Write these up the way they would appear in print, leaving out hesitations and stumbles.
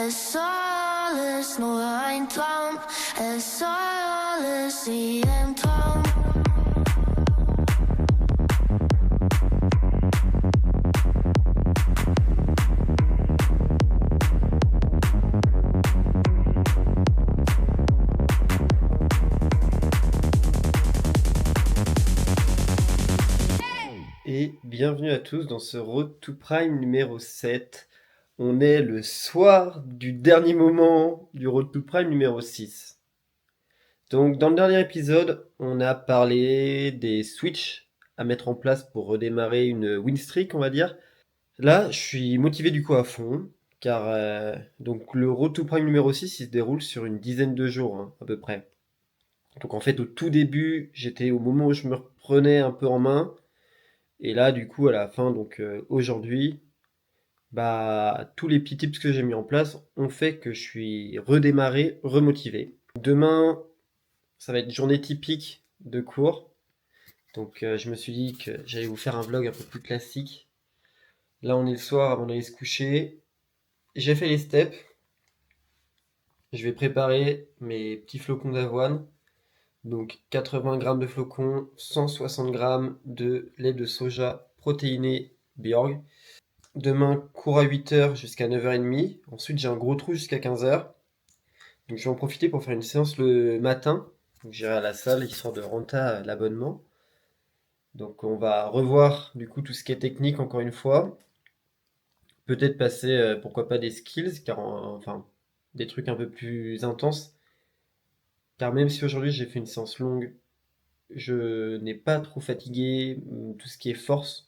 Es soll alles nur ein Traum, es soll alles wie ein Traum. Et bienvenue à tous dans ce Road to Prime numéro 7. On est le soir du dernier moment du Road to Prime numéro 6. Donc dans le dernier épisode, on a parlé des switches à mettre en place pour redémarrer une win streak, on va dire. Là, je suis motivé du coup à fond, car donc le Road to Prime numéro 6, il se déroule sur une dizaine de jours, à peu près. Donc en fait, au tout début, j'étais au moment où je me reprenais un peu en main. Et là, du coup, à la fin, donc aujourd'hui, tous les petits tips que j'ai mis en place ont fait que je suis redémarré, remotivé. Demain, ça va être journée typique de cours. Donc je me suis dit que j'allais vous faire un vlog un peu plus classique. Là, on est le soir avant d'aller se coucher. J'ai fait les steps. Je vais préparer mes petits flocons d'avoine. Donc 80 g de flocons, 160 g de lait de soja protéiné Bjorg. Demain, cours à 8h jusqu'à 9h30. Ensuite, j'ai un gros trou jusqu'à 15h. Donc, je vais en profiter pour faire une séance le matin. Donc, j'irai à la salle histoire de renta l'abonnement. Donc, on va revoir du coup tout ce qui est technique encore une fois. Peut-être passer, pourquoi pas, des skills, enfin, des trucs un peu plus intenses. Car même si aujourd'hui j'ai fait une séance longue, je n'ai pas trop fatigué, tout ce qui est force.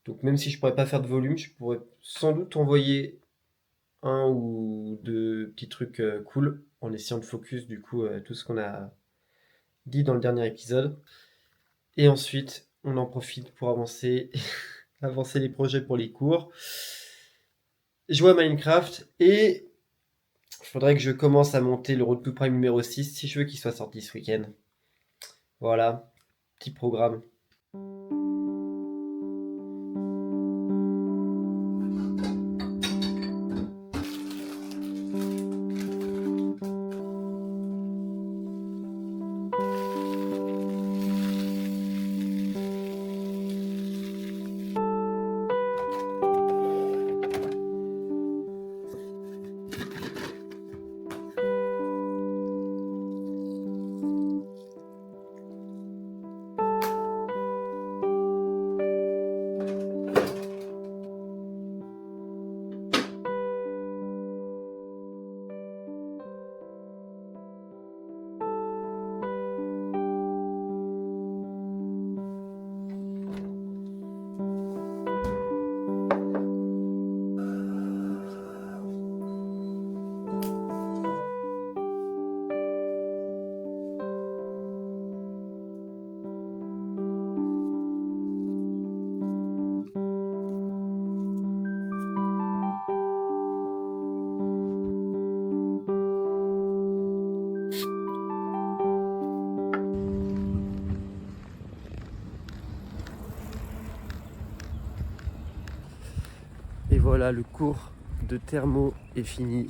Donc, même si je pourrais pas faire de volume, je pourrais sans doute envoyer un ou deux petits trucs cool en essayant de focus du coup tout ce qu'on a dit dans le dernier épisode. Et ensuite, on en profite pour avancer les projets pour les cours. Jouer à Minecraft et il faudrait que je commence à monter le Road to Prime numéro 6 si je veux qu'il soit sorti ce week-end. Voilà, petit programme. Et voilà, le cours de thermo est fini.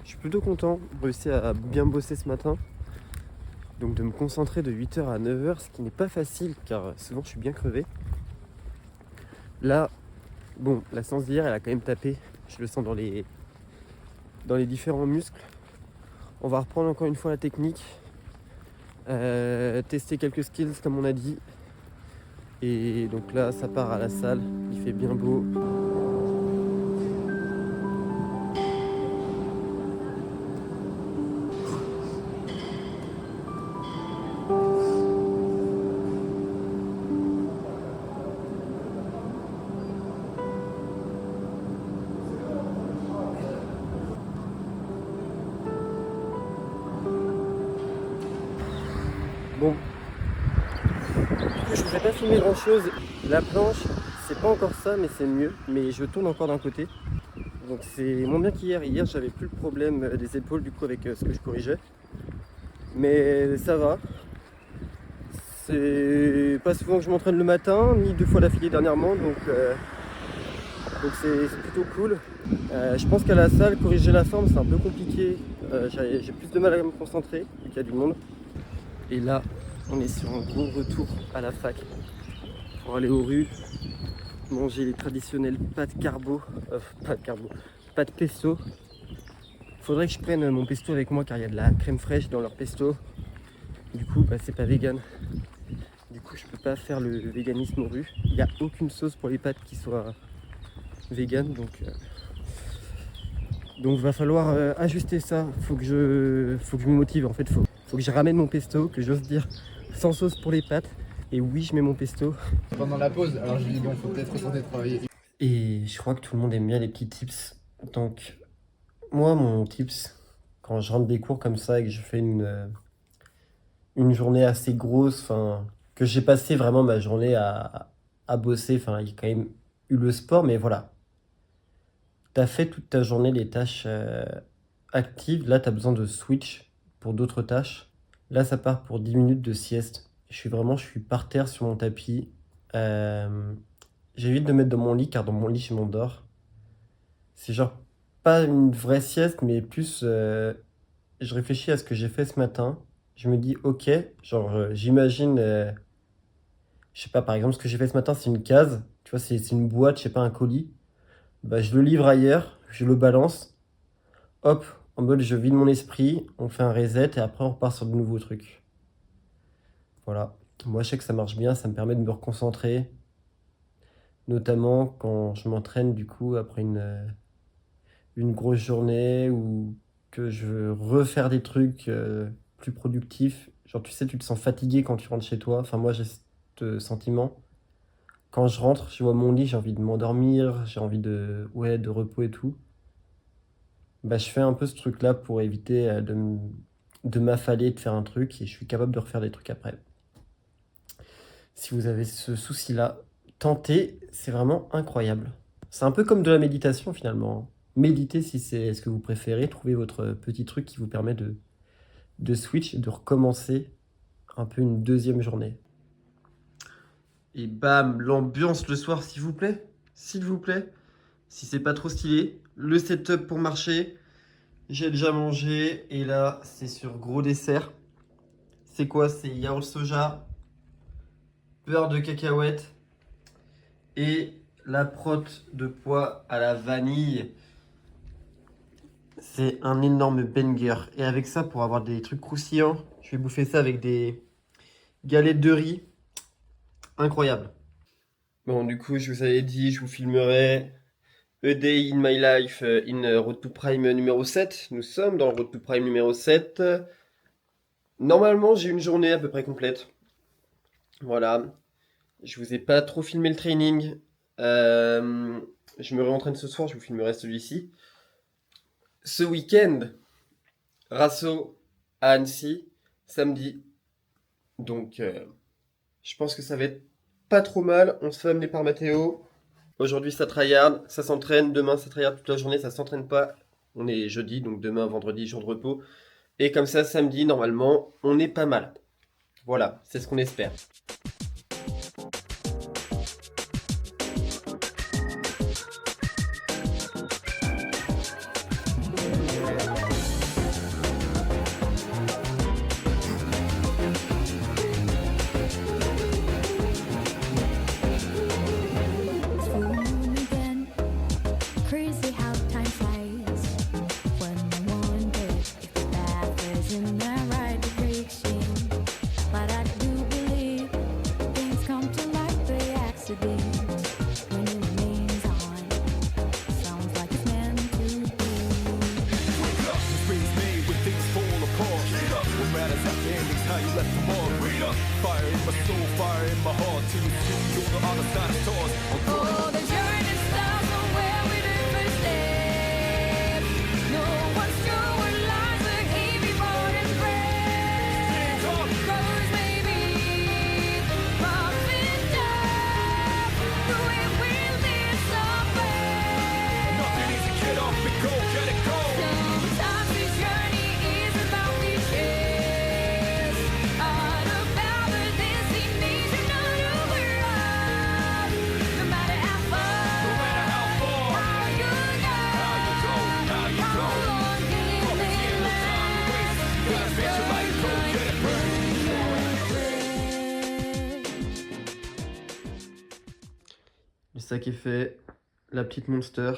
Je suis plutôt content de réussir à bien bosser ce matin. Donc de me concentrer de 8h à 9h, ce qui n'est pas facile car souvent je suis bien crevé. Là, bon, la séance d'hier elle a quand même tapé. Je le sens dans les différents muscles. On va reprendre encore une fois la technique. Tester quelques skills comme on a dit. Et donc là ça part à la salle, il fait bien beau. Bon, du coup je voudrais pas filmer grand chose. La planche, c'est pas encore ça, mais c'est mieux. Mais je tourne encore d'un côté. Donc c'est moins bien qu'hier. Hier j'avais plus le problème des épaules du coup avec ce que je corrigeais. Mais ça va. C'est pas souvent que je m'entraîne le matin, ni 2 fois d'affilée dernièrement. Donc c'est plutôt cool. Je pense qu'à la salle, corriger la forme, c'est un peu compliqué. J'ai plus de mal à me concentrer, vu qu'il y a du monde. Et là, on est sur un gros retour à la fac pour aller aux rues, manger les traditionnelles pâtes pâtes pesto. Faudrait que je prenne mon pesto avec moi car il y a de la crème fraîche dans leur pesto. Du coup, c'est pas vegan. Du coup, je peux pas faire le véganisme aux rues. Il n'y a aucune sauce pour les pâtes qui soit vegan, donc va falloir ajuster ça. Faut que je me motive en fait. Faut que je ramène mon pesto, que j'ose dire sans sauce pour les pâtes. Et oui, je mets mon pesto. Pendant la pause, alors je lui dis bon, faut peut-être retourner travailler. Et je crois que tout le monde aime bien les petits tips. Donc moi, mon tips, quand je rentre des cours comme ça et que je fais une journée assez grosse, que j'ai passé vraiment ma journée à bosser, il y a quand même eu le sport, mais voilà. T'as fait toute ta journée les tâches actives, là t'as besoin de switch pour d'autres tâches. Là ça part pour 10 minutes de sieste. Je suis par terre sur mon tapis. J'évite de mettre dans mon lit car dans mon lit je m'endors. C'est genre pas une vraie sieste mais plus je réfléchis à ce que j'ai fait ce matin. Je me dis ok, j'imagine, je sais pas, par exemple ce que j'ai fait ce matin c'est une case, tu vois c'est une boîte, je sais pas, un colis. Je le livre ailleurs, je le balance, hop, en mode je vide mon esprit, on fait un reset et après on repart sur de nouveaux trucs. Voilà, moi je sais que ça marche bien, ça me permet de me reconcentrer, notamment quand je m'entraîne du coup après une grosse journée ou que je veux refaire des trucs plus productifs. Genre tu sais, tu te sens fatigué quand tu rentres chez toi, moi j'ai ce sentiment. Quand je rentre, je vois mon lit, j'ai envie de m'endormir, j'ai envie de repos et tout. Je fais un peu ce truc-là pour éviter de m'affaler, de faire un truc et je suis capable de refaire des trucs après. Si vous avez ce souci-là, tentez, c'est vraiment incroyable. C'est un peu comme de la méditation finalement. Méditez si c'est ce que vous préférez, trouvez votre petit truc qui vous permet de switch et de recommencer un peu une deuxième journée. Et bam, l'ambiance le soir, s'il vous plaît. S'il vous plaît. Si c'est pas trop stylé. Le setup pour marcher. J'ai déjà mangé. Et là, c'est sur gros dessert. C'est quoi? C'est yaourt soja, beurre de cacahuète et la prote de pois à la vanille. C'est un énorme banger. Et avec ça, pour avoir des trucs croustillants, je vais bouffer ça avec des galettes de riz. Incroyable. Bon, du coup, je vous avais dit, je vous filmerai A Day in My Life in Road to Prime numéro 7. Nous sommes dans le Road to Prime numéro 7. Normalement, j'ai une journée à peu près complète. Voilà. Je vous ai pas trop filmé le training. Je me réentraîne ce soir, je vous filmerai celui-ci. Ce week-end, Rasso à Annecy, samedi. Donc, je pense que ça va être pas trop mal. On se fait amener par Mathéo. Aujourd'hui, ça tryhard, ça s'entraîne. Demain, ça tryhard toute la journée, ça s'entraîne pas. On est jeudi, donc demain, vendredi, jour de repos. Et comme ça, samedi, normalement, on est pas mal. Voilà, c'est ce qu'on espère. Crazy how time flies when I wonder if the path is in the right direction. But I do believe things come to light by accident when it remains on. Sounds like it's meant to be. Wake up, the spring's made when things fall apart. Get up, what matters at the end is how you left the mark. Wait up, fire in my soul, fire in my heart. Till you see on the other side of stars. Oh, the journey starts from where we do first step. No one's sure what lies ahead before the breath. Cause maybe rough and tough, but we will be somewhere. Nothing easy, get up and go, get it go. Sometimes this journey is about the chase, all about the destination, not over. No matter ça qui est fait. La petite Monster.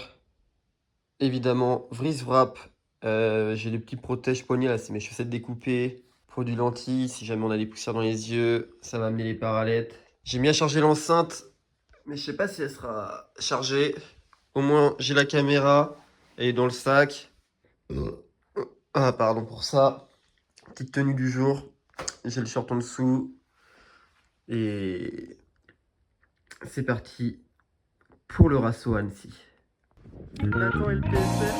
Évidemment, Vries Wrap. J'ai les petits protèges poignets là, c'est mes chaussettes découpées. Produit lentille, si jamais on a des poussières dans les yeux, ça va amener les parallettes. J'ai mis à charger l'enceinte, mais je sais pas si elle sera chargée. Au moins, j'ai la caméra, elle est dans le sac. Ah, pardon pour ça. Petite tenue du jour. J'ai le short en dessous. Et c'est parti pour le Rasso Annecy. Nathan et le PSR.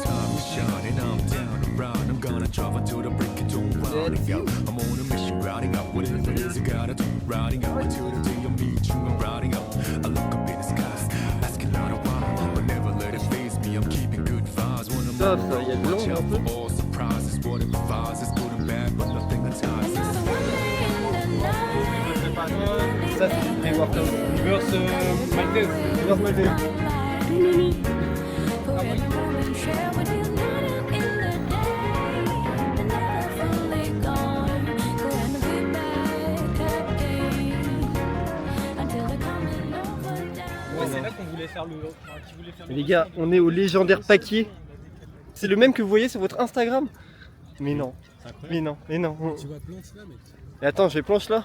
Time is shining, I'm down around. I'm gonna drive until the break of dawn. Riding out, I'm on a mission, riding out. Whatever it is I gotta do, riding out until the day I meet you. I'm riding out. I look up in the skies, asking out a while, but never let it phase me. I'm keeping good vibes when I'm Stop, ça, il y a de watch l'ombre out un peu. for all surprises. Whatever vibes, it's good and bad, but nothing entices. Ça, c'est du pré-workout. Verse maltaise. Verse maltaise. Ouais, c'est là qu'on voulait faire le. Enfin, qui voulait faire le. Les gars, on est au légendaire paquier. C'est le même que vous voyez sur votre Instagram? Mais non, C'est incroyable. mais non, mais non. Tu vois planche là, mec. Et attends, je vais planche là.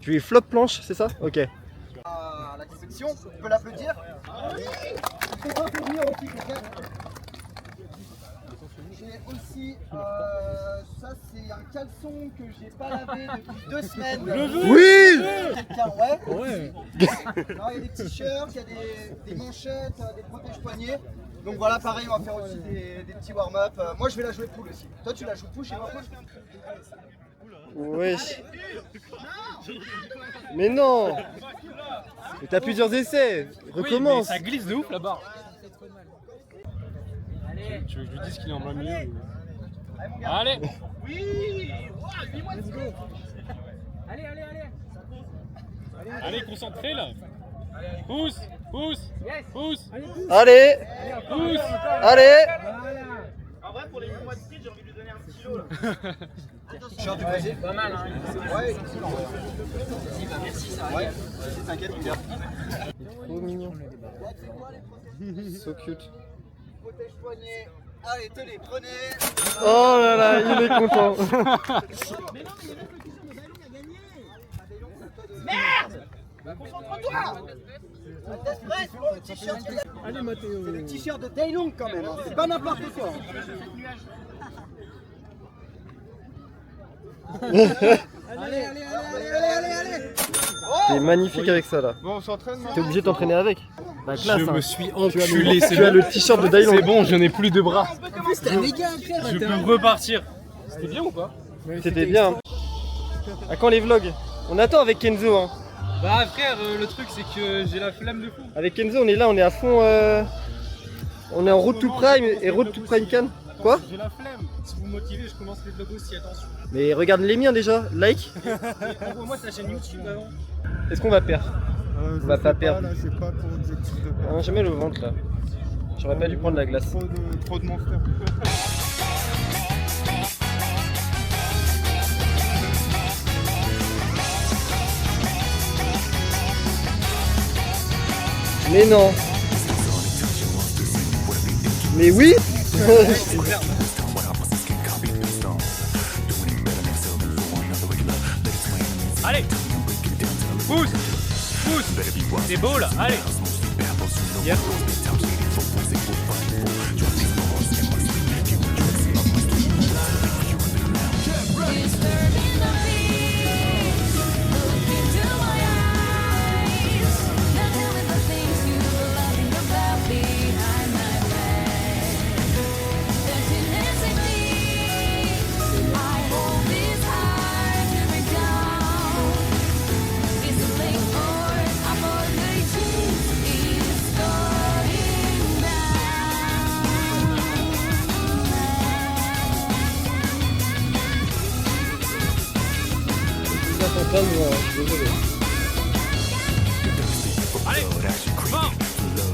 Je vais flop planche, c'est ça? Ok. La compétition, on peut l'applaudir. J'ai aussi, ça c'est un caleçon que j'ai pas lavé depuis 2 semaines. Oui! Quelqu'un, ouais. Ouais. Non, il y a des t-shirts, il y a des manchettes, des protèges poignets. Donc voilà, pareil, on va faire aussi des petits warm-up. Moi je vais la jouer poule aussi. Toi tu la joues push et moi push? Wesh. Mais non! Mais t'as plusieurs essais! Recommence! Ça glisse de ouf la barre. Tu veux que je lui dise qu'il est en plein milieu Allez. Allez, concentré là. Pousse, pousse, pousse, Allez! pousse. Allez! T-shirt du Brésil. Pas mal, hein. Ouais, excellent. Merci, ça va. Ouais, t'inquiète, mon gars. Trop mignon. So cute. Protège poignet. Allez, te les prenez. Oh là là, il est content. Allez Mathéo. C'est le t-shirt de Daylong quand même, hein. C'est pas n'importe quoi. Allez. T'es magnifique avec ça là. Bon, on s'entraîne. T'es obligé de t'entraîner avec. Bah classe, Je hein. me suis Tu as enculé, le, c'est tu as bon. le t-shirt de Dailon. C'est bon, je n'ai plus de bras. C'était un méga frère. Je peux repartir. C'était bien ou pas? C'était bien. À quand les vlogs? On attend avec Kenzo. Hein. Bah frère, le truc c'est que j'ai la flamme de fou. Avec Kenzo, on est là, on est à fond. On est en Road to Prime et Road to Prime Cannes. Quoi? J'ai la flemme. Si vous me motivez, je commence les vlogs aussi, attention. Mais regarde les miens déjà, like. Envoie-moi ta chaîne YouTube avant. Est-ce qu'on va perdre? On va pas perdre. Là, j'ai pas pour objectif de perdre. Ah, jamais le ventre là. J'aurais pas dû prendre la glace. Trop de monster. Mais non. Mais oui. Allez. Pousse. Pousse. C'est beau là, allez. Bien. Disturbing the peace. Look into my eyes. Now tell me the things you were laughing about behind my back. There's intensity. I hold this heart to break down. It's late or I'm already is starting now. plein de voix, je suis désolé. Allez, come on.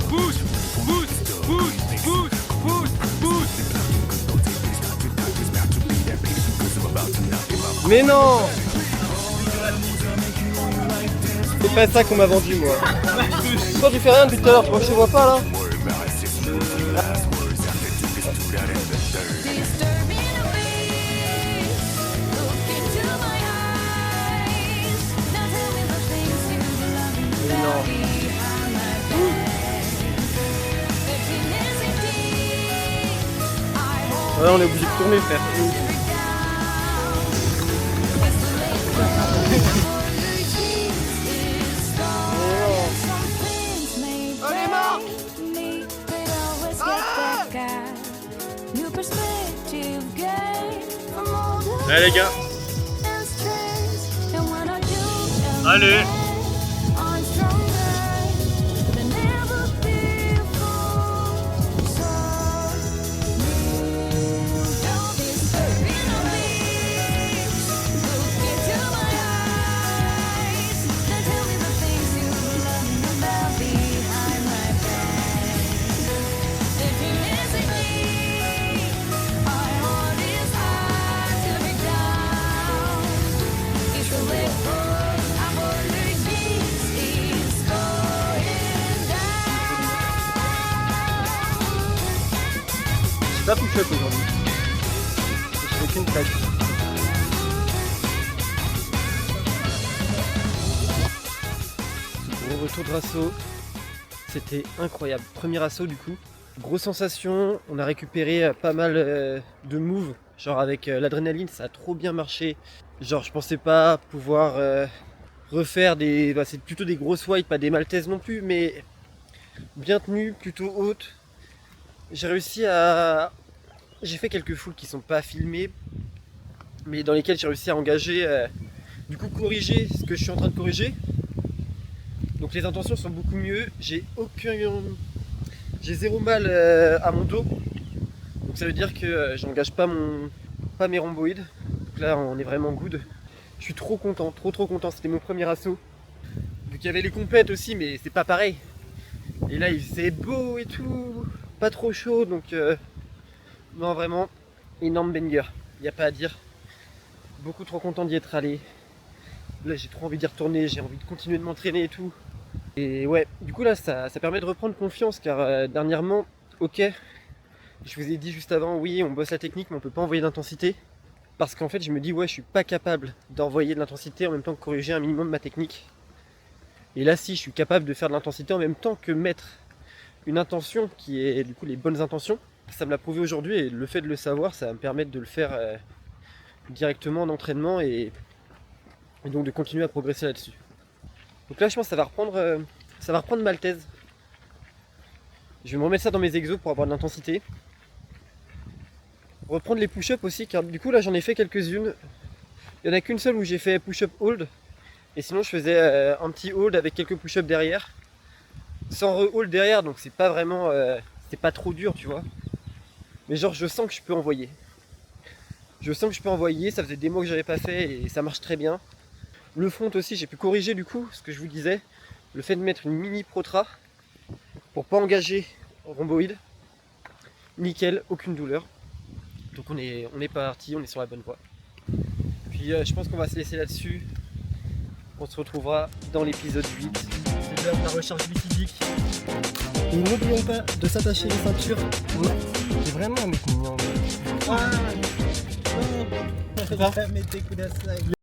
Boost, boost, boost, boost, boost, boost. Mais non! C'est pas ça qu'on m'a vendu moi. Toi tu fais rien depuis tout à l'heure, toi je te vois pas là. Disturbing the face. Look into my eyes. Now tell me the things you love me behind my back. If you listen deep, I won't Ouais, on est obligé de tourner frère. turn it down. It's too late for some things may break me, but always get back at new perspective gain from all the Allez les gars. and stress. And when I do, Allez. I'm stronger than ever before. So don't disturb me. Look into my eyes. Now tell me the things you love me about behind my back. If you missing me, my heart is hard to be down. It's a little apologies is going down. J'ai pas push-up aujourd'hui. Je fais qu'une tête. Gros retour de assaut. C'était incroyable. Premier assaut du coup. Grosse sensation. On a récupéré pas mal de moves. Genre avec l'adrénaline, ça a trop bien marché. Genre je pensais pas pouvoir refaire des... Bah, c'est plutôt des grosses whites, pas des maltaises non plus, mais bien tenues, plutôt hautes. J'ai réussi à... J'ai fait quelques foules qui sont pas filmées, mais dans lesquelles j'ai réussi à engager, du coup corriger ce que je suis en train de corriger. Donc les intentions sont beaucoup mieux. J'ai zéro mal à mon dos. Donc ça veut dire que j'engage pas mes rhomboïdes. Donc là on est vraiment good. Je suis trop content, trop content. C'était mon premier assaut. Donc il y avait les compètes aussi, mais c'est pas pareil. Et là il faisait beau et tout, pas trop chaud, donc non vraiment énorme banger, il n'y a pas à dire. Beaucoup trop content d'y être allé. Là j'ai trop envie d'y retourner, j'ai envie de continuer de m'entraîner et tout. Et ouais, du coup là ça permet de reprendre confiance car dernièrement, ok, je vous ai dit juste avant, oui on bosse la technique mais on peut pas envoyer d'intensité. Parce qu'en fait je me dis ouais je suis pas capable d'envoyer de l'intensité en même temps que corriger un minimum ma technique. Et là si je suis capable de faire de l'intensité en même temps que mettre une intention qui est du coup les bonnes intentions. Ça me l'a prouvé aujourd'hui et le fait de le savoir ça va me permettre de le faire directement en entraînement et donc de continuer à progresser là-dessus. Donc là je pense que ça va reprendre maltaise. Je vais me remettre ça dans mes exos pour avoir de l'intensité. Reprendre les push-ups aussi car du coup là j'en ai fait quelques-unes. Il n'y en a qu'une seule où j'ai fait push-up hold. Et sinon je faisais un petit hold avec quelques push-ups derrière. Sans re-hold derrière donc c'est pas vraiment... c'est pas trop dur tu vois. Mais genre je sens que je peux envoyer. Je sens que je peux envoyer, ça faisait des mois que j'avais pas fait et ça marche très bien. Le front aussi j'ai pu corriger du coup ce que je vous disais. Le fait de mettre une mini protra pour pas engager rhomboïde. Nickel, aucune douleur. Donc on est parti, on est sur la bonne voie. Puis je pense qu'on va se laisser là-dessus. On se retrouvera dans l'épisode 8. C'est l'heure de la recharge glycidique. Et n'oublions pas de s'attacher les ceintures. C'est vraiment un mec mignon. Ah, non.